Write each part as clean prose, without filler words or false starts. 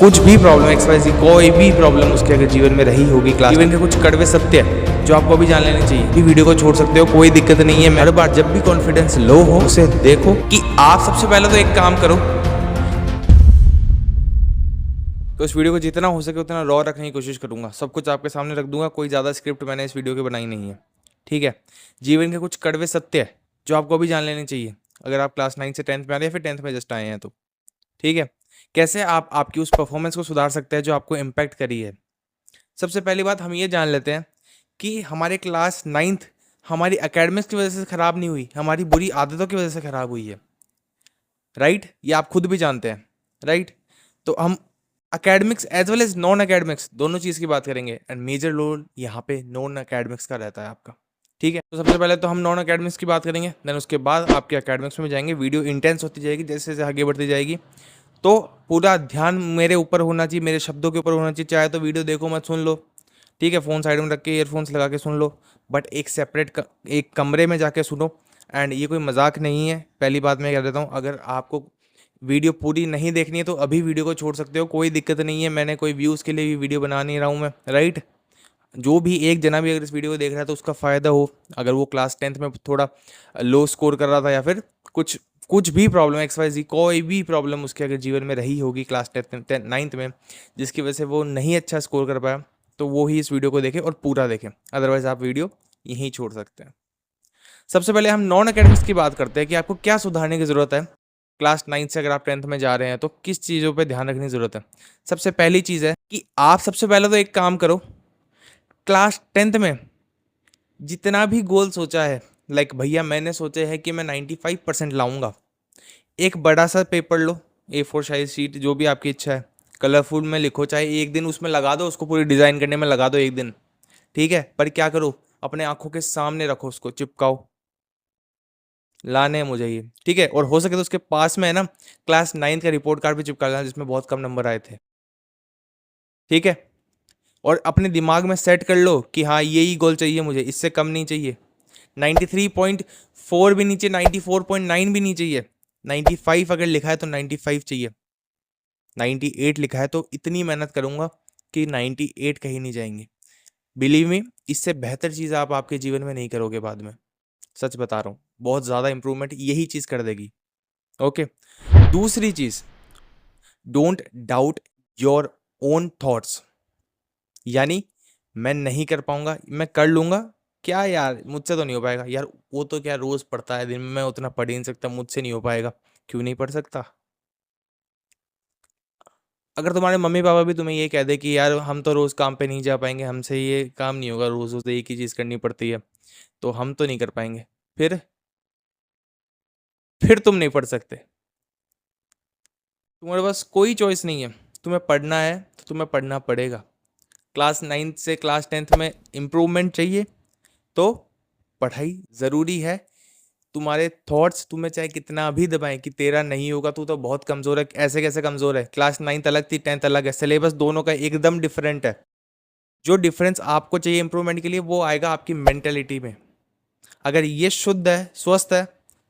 कुछ भी problem XYZ कोई भी प्रॉब्लम उसके अगर जीवन में रही होगी क्लास जीवन के कुछ कड़वे सत्य है जो आपको भी जान लेने चाहिए। भी वीडियो को छोड़ सकते हो, कोई दिक्कत नहीं है। हर बार जब भी कॉन्फिडेंस लो हो उसे देखो कि आप सबसे पहले तो एक काम करो, तो इस वीडियो को जितना हो सके उतना रॉ रखने की कोशिश करूंगा। सब कुछ आपके सामने रख दूंगा, कोई ज़्यादा स्क्रिप्ट मैंने इस वीडियो की बनाई नहीं है। ठीक है, जीवन के कुछ कड़वे सत्य है जो आपको भी जान लेने चाहिए अगर आप क्लास 9 से 10th में आ रहे हैं या फिर 10th में जस्ट आए हैं तो। ठीक है, कैसे आप आपकी उस परफॉर्मेंस को सुधार सकते हैं जो आपको इम्पैक्ट करी है। सबसे पहली बात हम ये जान लेते हैं कि हमारे क्लास 9th हमारी एकेडमिक्स की वजह से ख़राब नहीं हुई, हमारी बुरी आदतों की वजह से ख़राब हुई है। राइट, ये आप खुद भी जानते हैं। राइट, तो हम academics as well as non academics दोनों चीज़ की बात करेंगे एंड मेजर रोल यहाँ पे नॉन एकेडमिक्स का रहता है आपका। ठीक है, तो सबसे पहले तो हम नॉन एकेडमिक्स की बात करेंगे, देन उसके बाद आपके एकेडमिक्स में जाएंगे। वीडियो इंटेंस होती जाएगी जैसे जैसे आगे बढ़ती जाएगी, तो पूरा ध्यान मेरे ऊपर होना चाहिए, मेरे शब्दों के ऊपर होना चाहिए। चाहे तो वीडियो देखो मत, सुन लो। ठीक है, फ़ोन साइड में रख के ईयरफोन्स लगा के सुन लो, बट एक सेपरेट एक कमरे में जाके सुनो। एंड ये कोई मजाक नहीं है, पहली बात मैं कह देता हूँ। अगर आपको वीडियो पूरी नहीं देखनी है तो अभी वीडियो को छोड़ सकते हो, कोई दिक्कत नहीं है। मैंने कोई व्यूज़ के लिए भी वीडियो बना नहीं रहा हूँ मैं। राइट, जो भी एक जना भी अगर इस वीडियो को देख रहा है तो उसका फ़ायदा हो। अगर वो क्लास 10th में थोड़ा लो स्कोर कर रहा था या फिर कुछ कुछ भी प्रॉब्लम XYZ कोई भी प्रॉब्लम उसके अगर जीवन में रही होगी क्लास 9th में जिसकी वजह से वो नहीं अच्छा स्कोर कर पाया, तो वो ही इस वीडियो को देखें और पूरा देखें। अदरवाइज आप वीडियो यहीं छोड़ सकते हैं। सबसे पहले हम नॉन एकेडमिक्स की बात करते हैं कि आपको क्या सुधारने की ज़रूरत है। क्लास 9th से अगर आप 10th में जा रहे हैं तो किस चीज़ों पे ध्यान रखने की ज़रूरत है। सबसे पहली चीज़ है कि आप सबसे पहले तो एक काम करो, क्लास 10th में जितना भी गोल सोचा है, लाइक भैया मैंने सोचा है कि मैं 95% लाऊंगा, एक बड़ा सा पेपर लो, A4 साइज शीट, जो भी आपकी इच्छा है, कलरफुल में लिखो, चाहे एक दिन उसमें लगा दो, उसको पूरी डिज़ाइन करने में लगा दो एक दिन। ठीक है, पर क्या करो, अपने आंखों के सामने रखो, उसको चिपकाओ, लाने हैं मुझे ये। ठीक है, और हो सके तो उसके पास में है ना क्लास 9th का रिपोर्ट कार्ड भी चिपका लेना जिसमें बहुत कम नंबर आए थे। ठीक है, और अपने दिमाग में सेट कर लो कि हाँ यही गोल चाहिए मुझे, इससे कम नहीं चाहिए। 93.4 भी नहीं चाहिए, 94.9 भी नहीं चाहिए। 95 अगर लिखा है तो 95 चाहिए। 98 लिखा है तो इतनी मेहनत करूंगा कि 98 कहीं नहीं जाएंगे। बिलीव मी, इससे बेहतर चीज़ आप आपके जीवन में नहीं करोगे बाद में। सच बता रहा हूँ, बहुत ज़्यादा इंप्रूवमेंट यही चीज़ कर देगी। ओके, दूसरी चीज़, don't doubt your own thoughts. यानी मैं नहीं कर पाऊंगा, मैं कर लूंगा, क्या यार मुझसे तो नहीं हो पाएगा, यार वो तो क्या रोज पढ़ता है, दिन में मैं उतना पढ़ ही नहीं सकता, मुझसे नहीं हो पाएगा। क्यों नहीं पढ़ सकता? अगर तुम्हारे मम्मी पापा भी तुम्हें ये कह दे कि यार हम तो रोज काम पे नहीं जा पाएंगे, हमसे ये काम नहीं होगा, रोज रोज एक ही चीज करनी पड़ती है, तो हम तो नहीं कर पाएंगे, फिर तुम नहीं पढ़ सकते। तुम्हारे पास कोई चॉइस नहीं है, तुम्हें पढ़ना है तो तुम्हें पढ़ना पड़ेगा। क्लास 9th से क्लास 10th में इम्प्रूवमेंट चाहिए तो पढ़ाई ज़रूरी है। तुम्हारे थॉट्स तुम्हें चाहे कितना भी दबाएं कि तेरा नहीं होगा, तू तो बहुत कमज़ोर है, ऐसे कैसे कमज़ोर है। क्लास 9th अलग थी, 10th अलग है, सिलेबस दोनों का एकदम डिफरेंट है। जो डिफरेंस आपको चाहिए इंप्रूवमेंट के लिए वो आएगा आपकी मेंटेलिटी में। अगर ये शुद्ध है, स्वस्थ है,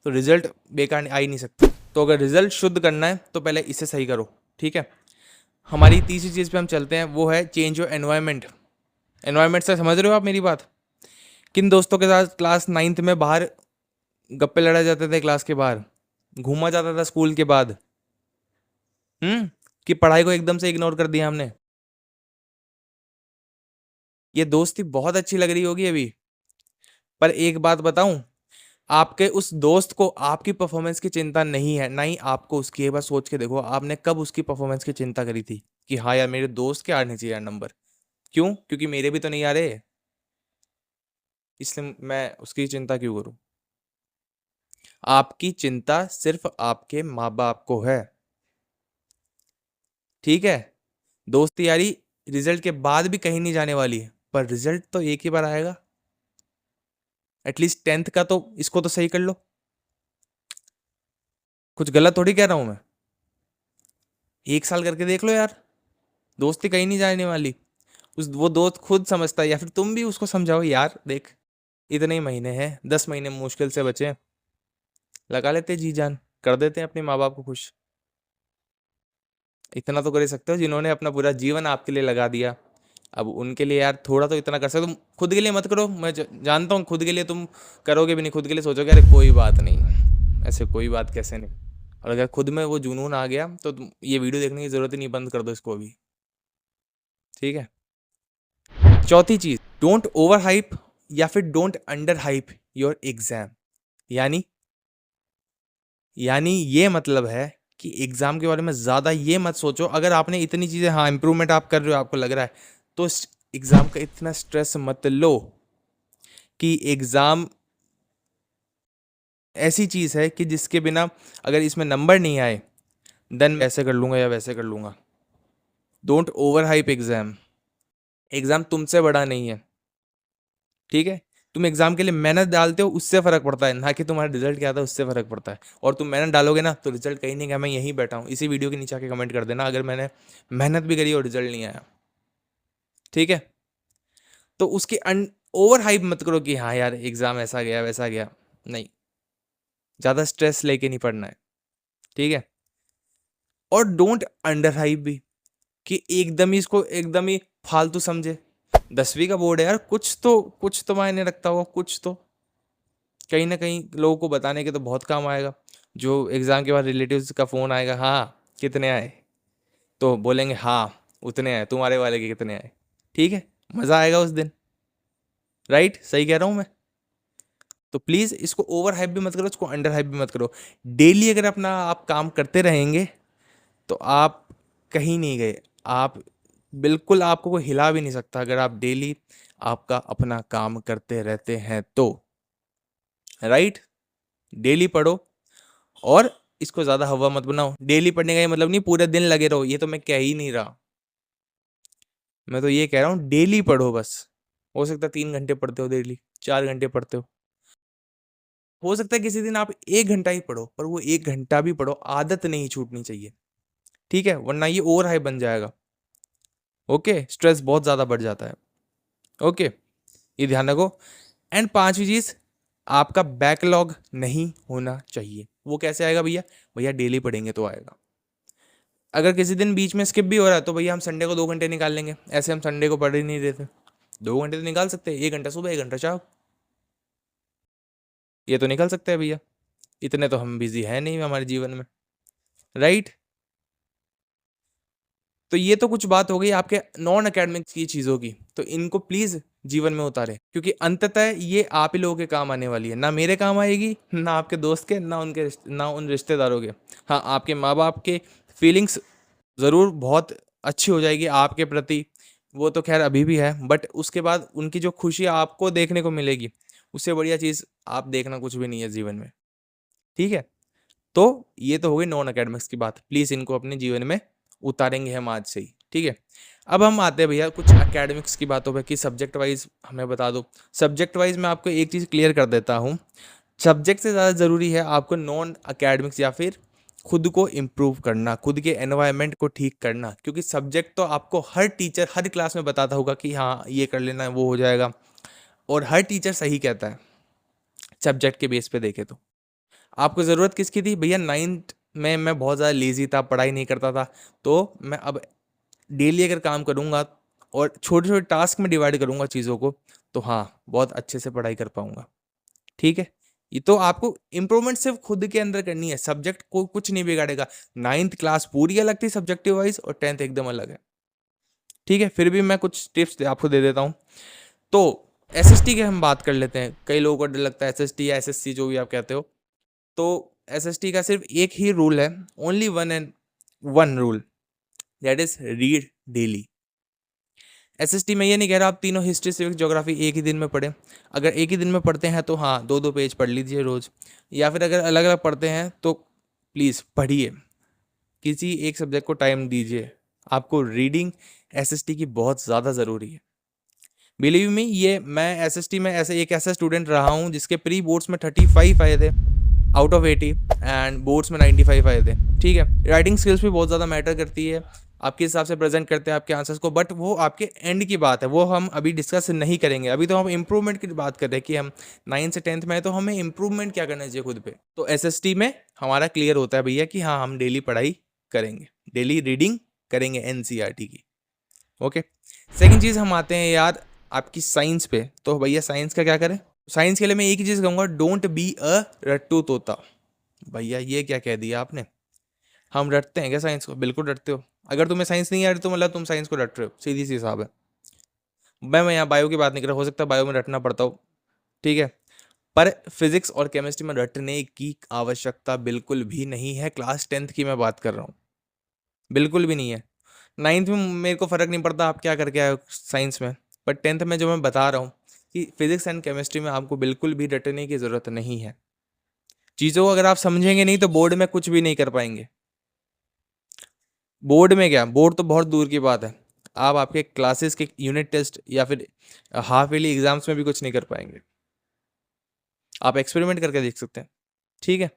तो रिजल्ट बेकार आ ही नहीं सकता। तो अगर रिजल्ट शुद्ध करना है तो पहले इसे सही करो। ठीक है, हमारी तीसरी चीज़ पे हम चलते हैं, वो है चेंज योर एनवायरनमेंट। एनवायरनमेंट से समझ रहे हो आप मेरी बात? किन दोस्तों के साथ क्लास 9th में बाहर गप्पे लड़ाए जाते थे, क्लास के बाहर घूमा जाता था स्कूल के बाद, कि पढ़ाई को एकदम से इग्नोर कर दिया हमने। ये दोस्ती बहुत अच्छी लग रही होगी अभी, पर एक बात बताऊं, आपके उस दोस्त को आपकी परफॉर्मेंस की चिंता नहीं है, ना ही आपको उसकी। एक बार सोच के देखो, आपने कब उसकी परफॉर्मेंस की चिंता करी थी कि हाँ यार मेरे दोस्त के आने चाहिए यार नंबर, क्यों? क्योंकि मेरे भी तो नहीं आ रहे, इसलिए मैं उसकी चिंता क्यों करूं? आपकी चिंता सिर्फ आपके माँ बाप को है। ठीक है, दोस्ती यारी रिजल्ट के बाद भी कहीं नहीं जाने वाली है, पर रिजल्ट तो एक ही बार आएगा। एटलीस्ट 10th का तो इसको तो सही कर लो। कुछ गलत थोड़ी कह रहा हूं मैं, एक साल करके देख लो यार, दोस्ती कहीं नहीं जाने वाली। उस वो दोस्त खुद समझता है, या फिर तुम भी उसको समझाओ, यार देख इतने ही महीने हैं, 10 महीने मुश्किल से बचे हैं, लगा लेते जी जान, कर देते हैं अपने माँ बाप को खुश। इतना तो कर ही सकते हो, जिन्होंने अपना पूरा जीवन आपके लिए लगा दिया, अब उनके लिए यार थोड़ा तो इतना कर सकते हो। तुम खुद के लिए मत करो, मैं जानता हूँ खुद के लिए तुम करोगे भी नहीं, खुद के लिए सोचोगे अरे कोई बात नहीं, ऐसे कोई बात कैसे नहीं। और अगर खुद में वो जुनून आ गया तो तुम ये वीडियो देखने की ज़रूरत ही नहीं, बंद कर दो इसको अभी। ठीक है। चौथी चीज़, डोंट ओवर हाइप या फिर don't under hype your exam. यानी यानी ये मतलब है कि एग्जाम के बारे में ज़्यादा ये मत सोचो। अगर आपने इतनी चीज़ें, हाँ इंप्रूवमेंट आप कर रहे हो, आपको लग रहा है, तो एग्जाम का इतना स्ट्रेस मत लो कि एग्जाम ऐसी चीज़ है कि जिसके बिना अगर इसमें नंबर नहीं आए देन ऐसे कर लूँगा या वैसे कर लूँगा। Don't over hype exam. Exam तुमसे बड़ा नहीं है, ठीक है। तुम एग्जाम के लिए मेहनत डालते हो, उससे फर्क पड़ता है, ना कि तुम्हारा रिजल्ट क्या आता है उससे फर्क पड़ता है। और तुम मेहनत डालोगे ना तो रिजल्ट कहीं नहीं गया, मैं यहीं बैठा हूँ, इसी वीडियो के नीचे आके कमेंट कर देना अगर मैंने मेहनत भी करी और रिजल्ट नहीं आया, ठीक है। तो उसके ओवर हाइप मत करो कि हाँ यार एग्जाम ऐसा गया वैसा गया, नहीं, ज़्यादा स्ट्रेस लेके नहीं पढ़ना है, ठीक है। और डोंट अंडर हाइप भी, कि एकदम ही इसको एकदम ही फालतू समझे। 10वीं का बोर्ड है यार, कुछ तो मायने रखता होगा, कुछ तो कहीं ना कहीं लोगों को बताने के तो बहुत काम आएगा। जो एग्जाम के बाद रिलेटिव्स का फोन आएगा, हाँ कितने आए, तो बोलेंगे हाँ उतने आए, तुम्हारे वाले के कितने आए, ठीक है, मजा आएगा उस दिन। राइट, सही कह रहा हूँ मैं। तो प्लीज इसको ओवर हाइप भी मत करो, इसको अंडर हाइप भी मत करो। डेली अगर अपना आप काम करते रहेंगे तो आप कहीं नहीं गए। आप बिल्कुल, आपको कोई हिला भी नहीं सकता अगर आप डेली आपका अपना काम करते रहते हैं तो। राइट, डेली पढ़ो, और इसको ज़्यादा हवा मत बनाओ। डेली पढ़ने का ये मतलब नहीं पूरे दिन लगे रहो, ये तो मैं कह ही नहीं रहा। मैं तो ये कह रहा हूँ डेली पढ़ो बस। हो सकता है 3 घंटे पढ़ते हो डेली, 4 घंटे पढ़ते हो सकता है किसी दिन आप 1 घंटा ही पढ़ो, पर वो 1 घंटा भी पढ़ो, आदत नहीं छूटनी चाहिए, ठीक है, वरना ये ओवर हाइप बन जाएगा। ओके, स्ट्रेस बहुत ज़्यादा बढ़ जाता है। ओके, ये ध्यान रखो। एंड पांचवी चीज़, आपका बैकलॉग नहीं होना चाहिए। वो कैसे आएगा भैया? भैया डेली पढ़ेंगे तो आएगा। अगर किसी दिन बीच में स्किप भी हो रहा है तो भैया हम संडे को 2 घंटे निकाल लेंगे, ऐसे हम संडे को पढ़ ही नहीं देते। 2 घंटे तो निकाल सकते हैं, 1 घंटा सुबह 1 घंटा शाम, ये तो निकल सकते हैं भैया। इतने तो हम बिजी है नहीं हमारे जीवन में, राइट। तो ये तो कुछ बात हो गई आपके नॉन अकेडमिक्स की चीज़ों की, तो इनको प्लीज़ जीवन में उतारें, क्योंकि अंततः ये आप ही लोगों के काम आने वाली है। ना मेरे काम आएगी, ना आपके दोस्त के, ना उनके ना उन रिश्तेदारों के। हाँ, आपके माँ बाप के फीलिंग्स ज़रूर बहुत अच्छी हो जाएगी आपके प्रति, वो तो खैर अभी भी है, बट उसके बाद उनकी जो खुशी आपको देखने को मिलेगी, उससे बढ़िया चीज़ आप देखना कुछ भी नहीं है जीवन में, ठीक है। तो ये तो हो गई नॉन अकेडमिक्स की बात, प्लीज़ इनको अपने जीवन में उतारेंगे हम आज से ही, ठीक है। अब हम आते हैं भैया कुछ अकेडमिक्स की बातों पे कि सब्जेक्ट वाइज हमें बता दो। सब्जेक्ट वाइज मैं आपको एक चीज़ क्लियर कर देता हूँ, सब्जेक्ट से ज़्यादा ज़रूरी है आपको नॉन अकेडमिक्स या फिर खुद को इम्प्रूव करना, खुद के एनवायरनमेंट को ठीक करना। क्योंकि सब्जेक्ट तो आपको हर टीचर हर क्लास में बताता होगा कि हाँ ये कर लेना वो हो जाएगा, और हर टीचर सही कहता है सब्जेक्ट के बेस पे देखे तो। आपको ज़रूरत किसकी थी भैया? 9th में मैं बहुत ज़्यादा लेज़ी था, पढ़ाई नहीं करता था, तो मैं अब डेली अगर काम करूँगा और छोटे छोटे टास्क में डिवाइड करूँगा चीज़ों को, तो हाँ बहुत अच्छे से पढ़ाई कर पाऊँगा, ठीक है। ये तो आपको इम्प्रूवमेंट सिर्फ खुद के अंदर करनी है, सब्जेक्ट को कुछ नहीं बिगाड़ेगा। 9th क्लास पूरी अलग थी सब्जेक्टिव वाइज, और 10th एकदम अलग है, ठीक है। फिर भी मैं कुछ टिप्स आपको दे देता हूँ। तो एसएसटी की हम बात कर लेते हैं। कई लोगों को डर लगता है एसएसटी या एसएससी जो भी आप कहते हो, तो एसएसटी का सिर्फ एक ही रूल है, only one and one rule, that is read daily. SST में ये नहीं कह रहा आप तीनों हिस्ट्री सिविक्स ज्योग्राफी एक ही दिन में पढ़ें। अगर एक ही दिन में पढ़ते हैं तो हाँ 2-2 पेज पढ़ लीजिए रोज, या फिर अगर अलग अलग पढ़ते हैं तो प्लीज़ पढ़िए, किसी एक सब्जेक्ट को टाइम दीजिए। आपको रीडिंग एसएसटी की बहुत ज़्यादा ज़रूरी है। बिलीव मी, ये मैं एसएसटी में ऐसे एक ऐसा स्टूडेंट रहा हूँ जिसके प्री बोर्ड्स में 35 आए थे आउट ऑफ 80, एंड बोर्ड्स में 95 आए थे, ठीक है। राइटिंग स्किल्स भी बहुत ज़्यादा मैटर करती है, आपके हिसाब से प्रेजेंट करते हैं आपके आंसर्स को, बट वो आपके एंड की बात है, वो हम अभी डिस्कस नहीं करेंगे। अभी तो हम इंप्रूवमेंट की बात कर रहे हैं कि हम 9 से 10th में है तो हमें इंप्रूवमेंट क्या करना चाहिए खुद पे। तो एसएसटी में हमारा क्लियर होता है भैया कि हाँ हम डेली पढ़ाई करेंगे, डेली रीडिंग करेंगे एनसीईआरटी की। ओके, सेकंड चीज़ हम आते हैं यार आपकी साइंस पे। तो भैया साइंस का क्या करें? साइंस के लिए मैं एक ही चीज़ कहूँगा, डोंट बी अ रट्टू तोता। भैया ये क्या कह दिया आपने? हम रटते हैं क्या साइंस को? बिल्कुल रटते हो। अगर तुम्हें साइंस नहीं आ रही तो मतलब तुम साइंस को रट रहे हो, सीधी सी हिसाब है। मैं यहाँ बायो की बात नहीं कर रहा, हो सकता है बायो में रटना पड़ता हो, ठीक है, पर फिजिक्स और केमिस्ट्री में रटने की आवश्यकता बिल्कुल भी नहीं है। क्लास 10th की मैं बात कर रहा हूँ, बिल्कुल भी नहीं है। 9th में मेरे को फ़र्क नहीं पड़ता आप क्या करके आए हो साइंस में, पर 10th में जो मैं बता रहा हूँ कि फिजिक्स एंड केमिस्ट्री में आपको बिल्कुल भी रटने की ज़रूरत नहीं है। चीज़ों को अगर आप समझेंगे नहीं तो बोर्ड में कुछ भी नहीं कर पाएंगे। बोर्ड में क्या, बोर्ड तो बहुत दूर की बात है, आप आपके क्लासेस के यूनिट टेस्ट या फिर हाफ ईयरली एग्जाम्स में भी कुछ नहीं कर पाएंगे। आप एक्सपेरिमेंट करके देख सकते हैं, ठीक है।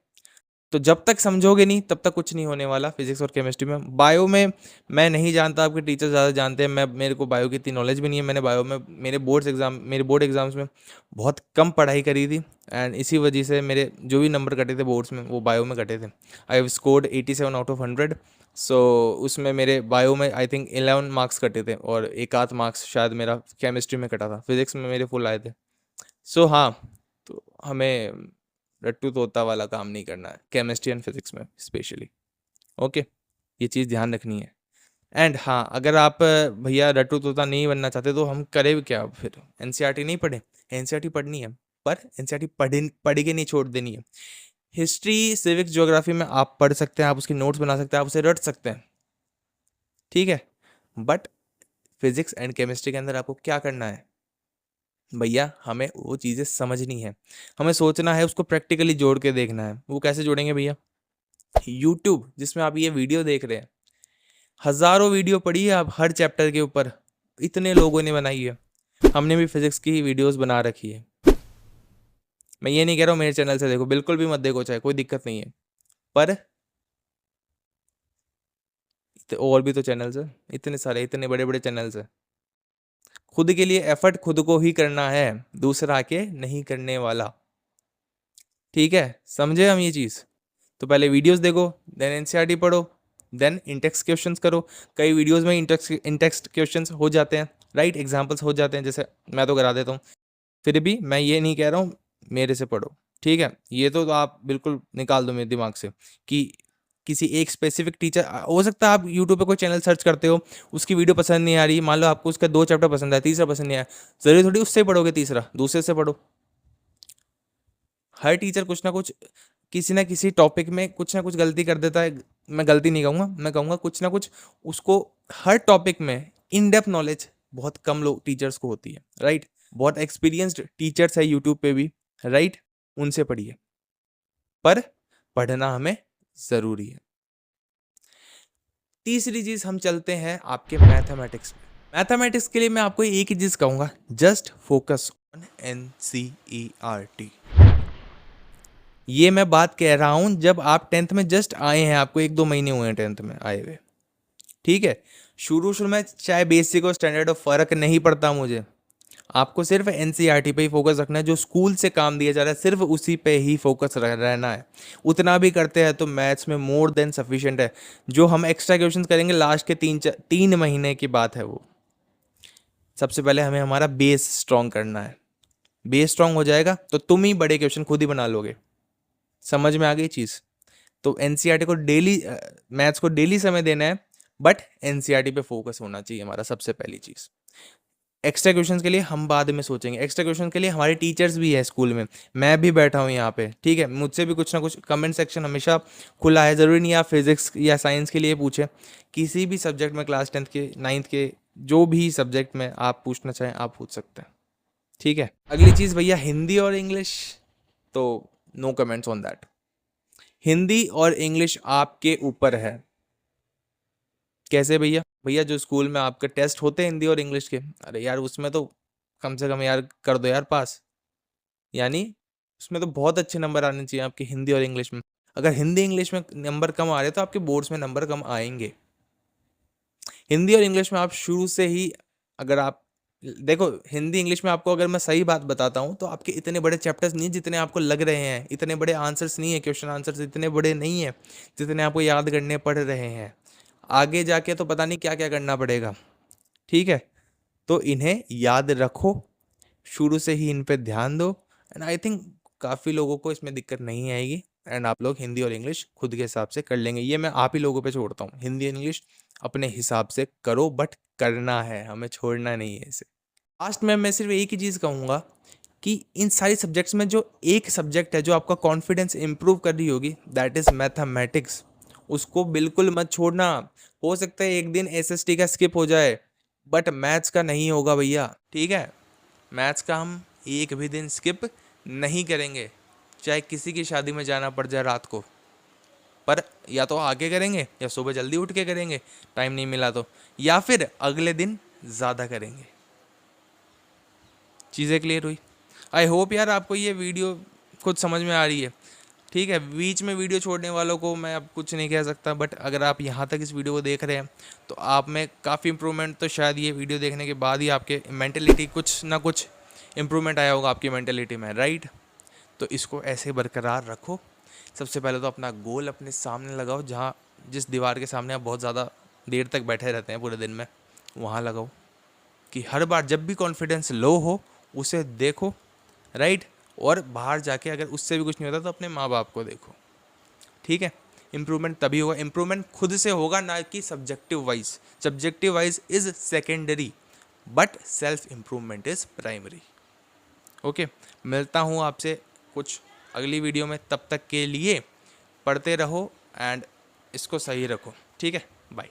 तो जब तक समझोगे नहीं तब तक कुछ नहीं होने वाला फिजिक्स और केमिस्ट्री में। बायो में मैं नहीं जानता, आपके टीचर ज़्यादा जानते हैं, मैं मेरे को बायो की इतनी नॉलेज भी नहीं है। मैंने बायो में मेरे बोर्ड एग्जाम्स में बहुत कम पढ़ाई करी थी, एंड इसी वजह से मेरे जो भी नंबर कटे थे बोर्ड्स में वो बायो में कटे थे। I have scored 87 out of 100। सो उसमें मेरे बायो में आई थिंक 11 मार्क्स कटे थे और एक आध मार्क्स शायद मेरा केमिस्ट्री में कटा था। फिजिक्स में मेरे फुल आए थे। सो हाँ, तो हमें रट्टू तोता वाला काम नहीं करना है केमिस्ट्री एंड फिजिक्स में स्पेशली। ओके, ये चीज़ ध्यान रखनी है। एंड हाँ, अगर आप भैया रट्टू तोता नहीं बनना चाहते तो हम करें भी क्या फिर? एनसीईआरटी नहीं पढ़े? एनसीईआरटी पढ़नी है, पर एनसीईआरटी पढ़ के नहीं छोड़ देनी है। हिस्ट्री सिविक्स ज्योग्राफी में आप पढ़ सकते हैं, आप उसकी नोट्स बना सकते हैं, आप उसे रट सकते हैं, ठीक है। बट फिजिक्स एंड केमिस्ट्री के अंदर आपको क्या करना है भैया? हमें वो चीज़ें समझनी है, हमें सोचना है, उसको प्रैक्टिकली जोड़ के देखना है। वो कैसे जोड़ेंगे भैया? यूट्यूब जिसमें आप ये वीडियो देख रहे हैं, हज़ारों वीडियो पड़ी है आप हर चैप्टर के ऊपर, इतने लोगों ने बनाई है। हमने भी फिजिक्स की ही वीडियोस बना रखी है। मैं ये नहीं कह रहा हूँ मेरे चैनल से देखो, बिल्कुल भी मत देखो, चाहे कोई दिक्कत नहीं है, पर और भी तो चैनल्स है, इतने सारे, इतने बड़े बड़े चैनल्स है। खुद के लिए एफर्ट खुद को ही करना है, दूसरा के नहीं करने वाला, ठीक है। समझे हम ये चीज़? तो पहले वीडियोस देखो, देन एनसीईआरटी पढ़ो, देन इंटेक्स क्वेश्चंस करो। कई वीडियोस में इंटेक्स क्वेश्चंस हो जाते हैं, राइट, एग्जांपल्स हो जाते हैं, जैसे मैं तो करा देता हूँ। फिर भी मैं ये नहीं कह रहा हूँ मेरे से पढ़ो, ठीक है। ये तो आप बिल्कुल निकाल दो मेरे दिमाग से कि किसी एक स्पेसिफिक टीचर, हो सकता है आप यूट्यूब पे कोई चैनल सर्च करते हो, उसकी वीडियो पसंद नहीं आ रही, मान लो आपको उसका 2 चैप्टर पसंद आया, तीसरा पसंद नहीं आया, जरूरी थोड़ी उससे पढ़ोगे तीसरा, दूसरे से पढ़ो। हर टीचर कुछ ना कुछ किसी ना किसी टॉपिक में कुछ ना कुछ गलती कर देता है। मैं गलती नहीं कहूँगा, मैं कहूँगा कुछ ना कुछ उसको, हर टॉपिक में इन डेप्थ नॉलेज बहुत कम लोग टीचर्स को होती है, राइट। बहुत एक्सपीरियंस्ड टीचर्स है यूट्यूब पे भी, राइट, उनसे पढ़िए, पर पढ़ना हमें ज़रूरी है। तीसरी चीज़, हम चलते हैं आपके मैथमेटिक्स में। मैथमेटिक्स के लिए मैं आपको एक ही चीज़ कहूँगा, जस्ट फोकस ऑन एनसीईआरटी। ये मैं बात कह रहा हूँ जब आप 10th में जस्ट आए हैं, आपको 1-2 महीने हुए हैं 10th में आए हुए, ठीक है। शुरू शुरू में चाहे बेसिक और स्टैंडर्ड और फ़र्क नहीं पड़ता मुझे, आपको सिर्फ एनसीईआरटी पे ही फोकस रखना है। जो स्कूल से काम दिया जा रहा है सिर्फ उसी पे ही फोकस रहना है। उतना भी करते हैं तो मैथ्स में मोर देन सफिशिएंट है। जो हम एक्स्ट्रा क्वेश्चंस करेंगे लास्ट के 3 महीने की बात है वो। सबसे पहले हमें हमारा बेस स्ट्रॉन्ग करना है। बेस स्ट्रॉन्ग हो जाएगा तो तुम ही बड़े क्वेश्चन खुद ही बना लोगे। समझ में आ गई चीज़? तो एनसीईआरटी को डेली, मैथ्स को डेली समय देना है, बट एनसीईआरटी पे फोकस होना चाहिए हमारा, सबसे पहली चीज़। एक्स्ट्रा क्वेश्चंस के लिए हम बाद में सोचेंगे। एक्स्ट्रा क्वेश्चन के लिए हमारे टीचर्स भी है स्कूल में, मैं भी बैठा हूँ यहाँ पे, ठीक है। मुझसे भी कुछ ना कुछ, कमेंट सेक्शन हमेशा खुला है, ज़रूरी नहीं आप फिजिक्स या साइंस के लिए पूछें, किसी भी सब्जेक्ट में, क्लास 10th के, 9th के, जो भी सब्जेक्ट में आप पूछना चाहें आप पूछ सकते हैं, ठीक है। अगली चीज़ भैया, हिंदी और इंग्लिश, तो no comments on that. Hindi और इंग्लिश आपके ऊपर है। कैसे भैया? भैया जो स्कूल में आपके टेस्ट होते हैं हिंदी और इंग्लिश के, अरे यार उसमें तो कम से कम यार कर दो यार पास, यानी उसमें तो बहुत अच्छे नंबर आने चाहिए आपके हिंदी और इंग्लिश में। अगर हिंदी इंग्लिश में नंबर कम आ रहे हैं तो आपके बोर्ड्स में नंबर कम आएंगे। हिंदी और इंग्लिश में आप शुरू से ही, अगर आप देखो हिंदी इंग्लिश में आपको अगर मैं सही बात बताता हूँ तो आपके इतने बड़े चैप्टर्स नहीं है जितने आपको लग रहे हैं, इतने बड़े आंसर्स नहीं है, क्वेश्चन आंसर्स इतने बड़े नहीं है जितने आपको याद करने पड़ रहे हैं। आगे जाके तो पता नहीं क्या क्या करना पड़ेगा। ठीक है, तो इन्हें याद रखो, शुरू से ही इन पे ध्यान दो, एंड आई थिंक काफ़ी लोगों को इसमें दिक्कत नहीं आएगी, एंड आप लोग हिंदी और इंग्लिश खुद के हिसाब से कर लेंगे। ये मैं आप ही लोगों पे छोड़ता हूँ, हिंदी इंग्लिश अपने हिसाब से करो, बट करना है, हमें छोड़ना नहीं है इसे। लास्ट में मैं सिर्फ एक ही चीज़ कहूँगा कि इन सारी सब्जेक्ट्स में जो एक सब्जेक्ट है जो आपका कॉन्फिडेंस इंप्रूव कर रही होगी, दैट इज़ मैथमेटिक्स। उसको बिल्कुल मत छोड़ना। हो सकता है एक दिन एसएसटी का स्किप हो जाए, बट मैथ्स का नहीं होगा भैया। ठीक है, मैथ्स का हम एक भी दिन स्किप नहीं करेंगे, चाहे किसी की शादी में जाना पड़ जाए रात को। पर या तो आगे करेंगे या सुबह जल्दी उठ के करेंगे, टाइम नहीं मिला तो, या फिर अगले दिन ज़्यादा करेंगे। चीज़ें क्लियर हुई? आई होप यार आपको ये वीडियो खुद समझ में आ रही है। ठीक है, बीच में वीडियो छोड़ने वालों को मैं अब कुछ नहीं कह सकता, बट अगर आप यहाँ तक इस वीडियो को देख रहे हैं तो आप में काफ़ी इंप्रूवमेंट तो शायद ये वीडियो देखने के बाद ही आपके मेंटेलिटी कुछ ना कुछ इम्प्रूवमेंट आया होगा आपकी मेंटेलिटी में, राइट? तो इसको ऐसे बरकरार रखो। सबसे पहले तो अपना गोल अपने सामने लगाओ, जहाँ जिस दीवार के सामने आप बहुत ज़्यादा देर तक बैठे रहते हैं पूरे दिन में, वहाँ लगाओ कि हर बार जब भी कॉन्फिडेंस लो हो उसे देखो, राइट? और बाहर जाके अगर उससे भी कुछ नहीं होता तो अपने माँ बाप को देखो। ठीक है, इम्प्रूवमेंट तभी होगा, इम्प्रूवमेंट खुद से होगा, ना कि subjective wise. Subjective wise is secondary, but self improvement is primary. Okay, मिलता हूँ आपसे कुछ अगली वीडियो में, तब तक के लिए पढ़ते रहो एंड इसको सही रखो। ठीक है, बाय।